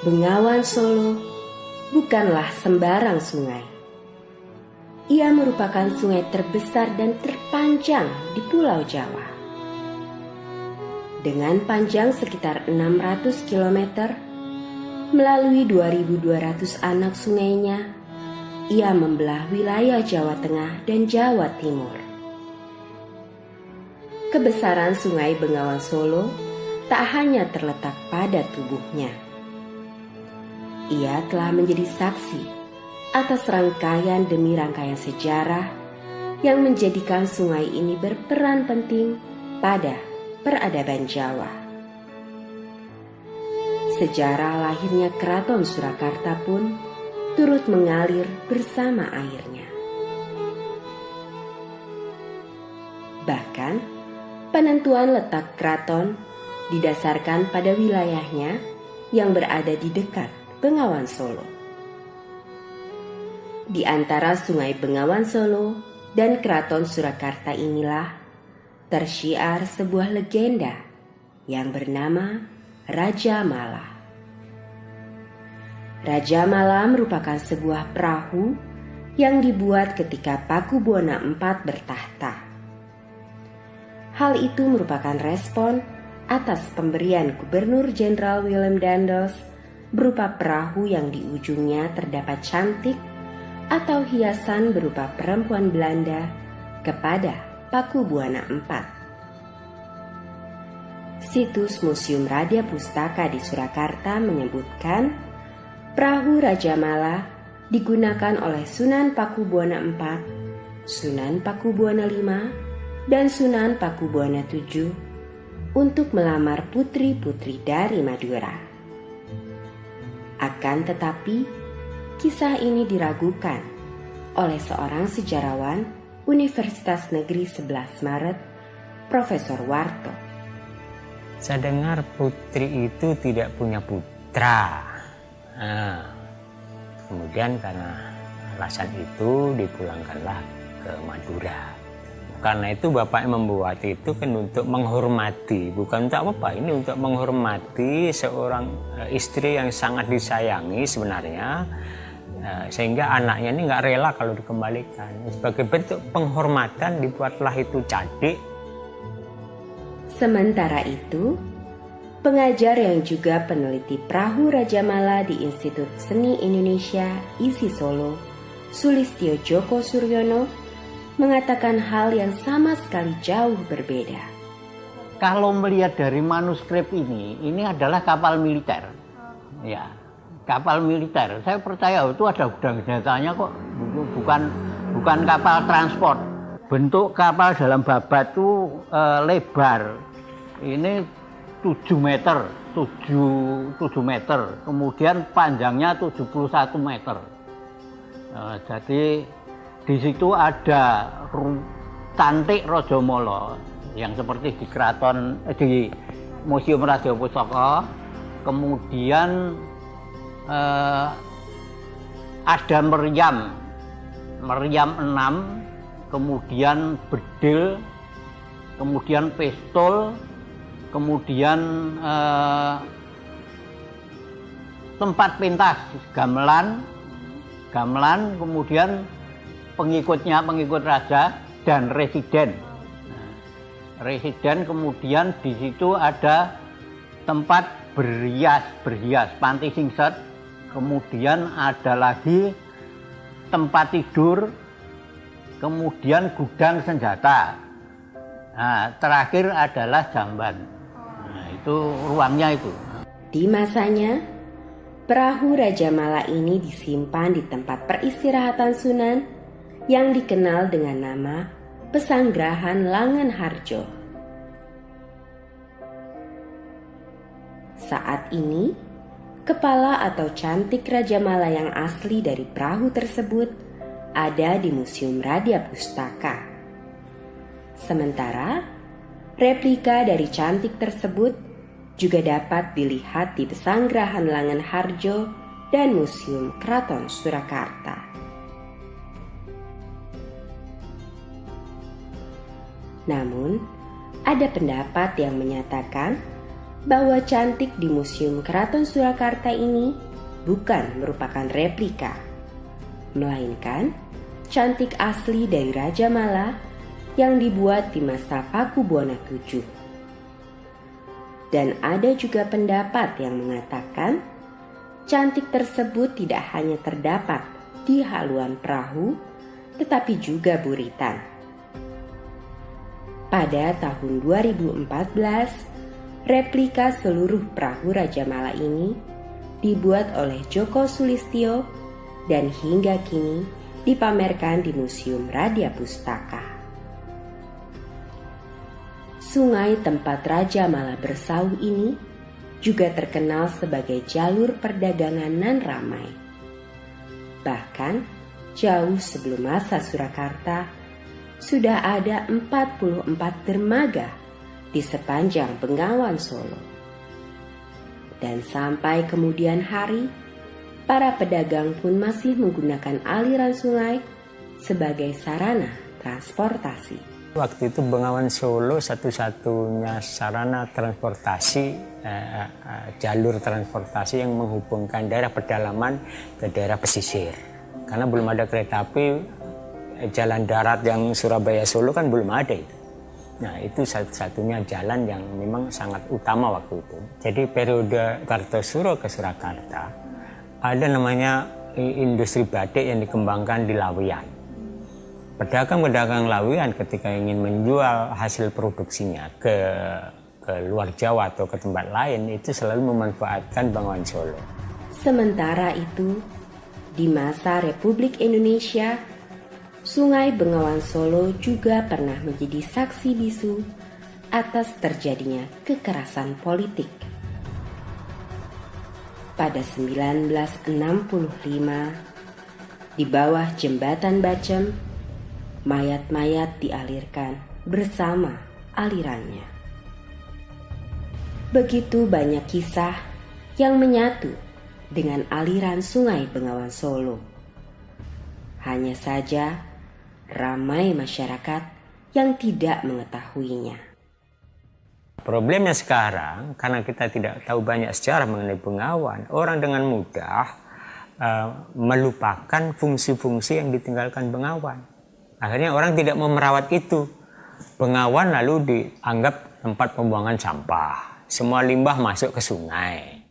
Bengawan Solo bukanlah sembarang sungai. Ia merupakan sungai terbesar dan terpanjang di Pulau Jawa. Dengan panjang sekitar 600 km, melalui 2.200 anak sungainya, ia membelah wilayah Jawa Tengah dan Jawa Timur. Kebesaran Sungai Bengawan Solo tak hanya terletak pada tubuhnya. Ia telah menjadi saksi atas rangkaian demi rangkaian sejarah yang menjadikan sungai ini berperan penting pada peradaban Jawa. Sejarah lahirnya Keraton Surakarta pun turut mengalir bersama airnya. Bahkan, penentuan letak keraton didasarkan pada wilayahnya yang berada di dekat Bengawan Solo. Di antara Sungai Bengawan Solo dan Keraton Surakarta inilah tersyiar sebuah legenda yang bernama Raja Mala. Raja Mala merupakan sebuah perahu yang dibuat ketika Pakubuwana IV bertahta. Hal itu merupakan respon atas pemberian Gubernur Jenderal Willem Daendels berupa perahu yang di ujungnya terdapat cantik atau hiasan berupa perempuan Belanda kepada Pakubuwana IV. Situs Museum Radia Pustaka di Surakarta menyebutkan perahu Raja Mala digunakan oleh Sunan Pakubuwana IV, Sunan Pakubuwana V, dan Sunan Pakubuwana VII untuk melamar putri-putri dari Madura. Akan tetapi, kisah ini diragukan oleh seorang sejarawan Universitas Negeri 11 Maret, Profesor Warto. Saya dengar putri itu tidak punya putra. Kemudian karena alasan itu dipulangkanlah ke Madura. Karena itu bapaknya membuat itu kan untuk menghormati, bukan untuk apa, ini untuk menghormati seorang istri yang sangat disayangi sebenarnya, sehingga anaknya ini nggak rela kalau dikembalikan. Sebagai bentuk penghormatan dibuatlah itu cadik. Sementara itu, pengajar yang juga peneliti perahu Raja Mala di Institut Seni Indonesia ISI Solo, Sulistyo Djoko Suryono, mengatakan hal yang sama sekali jauh berbeda. Kalau melihat dari manuskrip ini adalah kapal militer. Ya, kapal militer. Saya percaya itu ada gudang senjatanya kok, bukan kapal transport. Bentuk kapal dalam babat itu lebar. Ini 7 meter, kemudian panjangnya 71 meter. Jadi di situ ada cantik Rajamala yang seperti di keraton di Museum Radia Pustaka. Kemudian ada meriam 6, kemudian bedil, kemudian pistol, kemudian tempat pentas gamelan, kemudian pengikut raja dan residen. Kemudian di situ ada tempat berhias, panti singset, kemudian ada lagi tempat tidur, kemudian gudang senjata. Nah, terakhir adalah jamban. Nah, itu ruangnya itu. Di masanya, perahu Raja Mala ini disimpan di tempat peristirahatan Sunan yang dikenal dengan nama Pesanggrahan Langen Harjo. Saat ini, kepala atau cantik Raja Mala yang asli dari perahu tersebut ada di Museum Radia Pustaka. Sementara, replika dari cantik tersebut juga dapat dilihat di Pesanggrahan Langen Harjo dan Museum Keraton Surakarta. Namun, ada pendapat yang menyatakan bahwa cantik di Museum Keraton Surakarta ini bukan merupakan replika, melainkan cantik asli dari Raja Mala yang dibuat di masa Pakubuwono VII. Dan ada juga pendapat yang mengatakan cantik tersebut tidak hanya terdapat di haluan perahu, tetapi juga buritan. Pada tahun 2014, replika seluruh perahu Raja Mala ini dibuat oleh Djoko Sulistyo dan hingga kini dipamerkan di Museum Radia Pustaka. Sungai tempat Raja Mala bersauh ini juga terkenal sebagai jalur perdagangan nan ramai. Bahkan jauh sebelum masa Surakarta, sudah ada 44 dermaga di sepanjang Bengawan Solo. Dan sampai kemudian hari, para pedagang pun masih menggunakan aliran sungai sebagai sarana transportasi. Waktu itu Bengawan Solo satu-satunya sarana transportasi, jalur transportasi yang menghubungkan daerah pedalaman ke daerah pesisir. Karena belum ada kereta api, jalan darat yang Surabaya Solo kan belum ada itu. Nah, itu satu-satunya jalan yang memang sangat utama waktu itu. Jadi periode Kartosuro ke Surakarta, ada namanya industri batik yang dikembangkan di Laweyan. Pedagang-pedagang Laweyan ketika ingin menjual hasil produksinya ke luar Jawa atau ke tempat lain, itu selalu memanfaatkan Bengawan Solo. Sementara itu, di masa Republik Indonesia, Sungai Bengawan Solo juga pernah menjadi saksi bisu atas terjadinya kekerasan politik. Pada 1965, di bawah jembatan Bacem, mayat-mayat dialirkan bersama alirannya. Begitu banyak kisah yang menyatu dengan aliran Sungai Bengawan Solo. Hanya saja, ramai masyarakat yang tidak mengetahuinya. Problemnya sekarang, karena kita tidak tahu banyak sejarah mengenai Bengawan, orang dengan mudah melupakan fungsi-fungsi yang ditinggalkan Bengawan. Akhirnya orang tidak mau merawat itu. Bengawan lalu dianggap tempat pembuangan sampah. Semua limbah masuk ke sungai.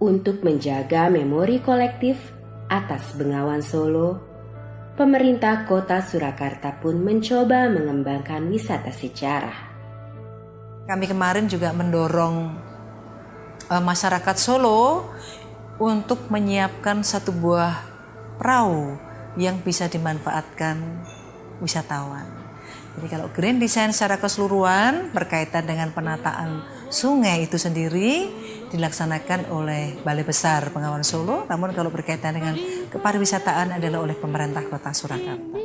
Untuk menjaga memori kolektif atas Bengawan Solo, pemerintah kota Surakarta pun mencoba mengembangkan wisata sejarah. Kami kemarin juga mendorong masyarakat Solo untuk menyiapkan satu buah perahu yang bisa dimanfaatkan wisatawan. Jadi kalau grand design secara keseluruhan berkaitan dengan penataan sungai itu sendiri dilaksanakan oleh Balai Besar Bengawan Solo, namun kalau berkaitan dengan kepariwisataan adalah oleh pemerintah kota Surakarta.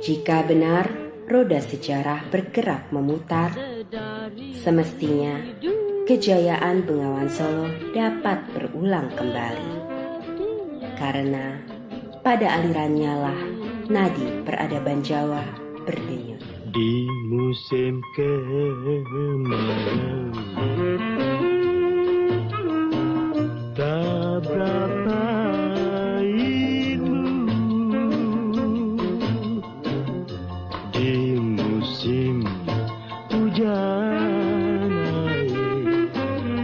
Jika benar roda sejarah bergerak memutar, semestinya kejayaan Bengawan Solo dapat berulang kembali. Karena pada alirannya lah nadi peradaban Jawa berdenyut. Di musim kemarau tak berapa ilmu, di musim hujan air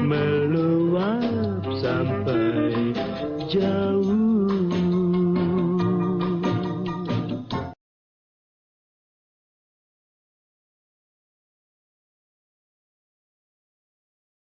meluap sampai jauh.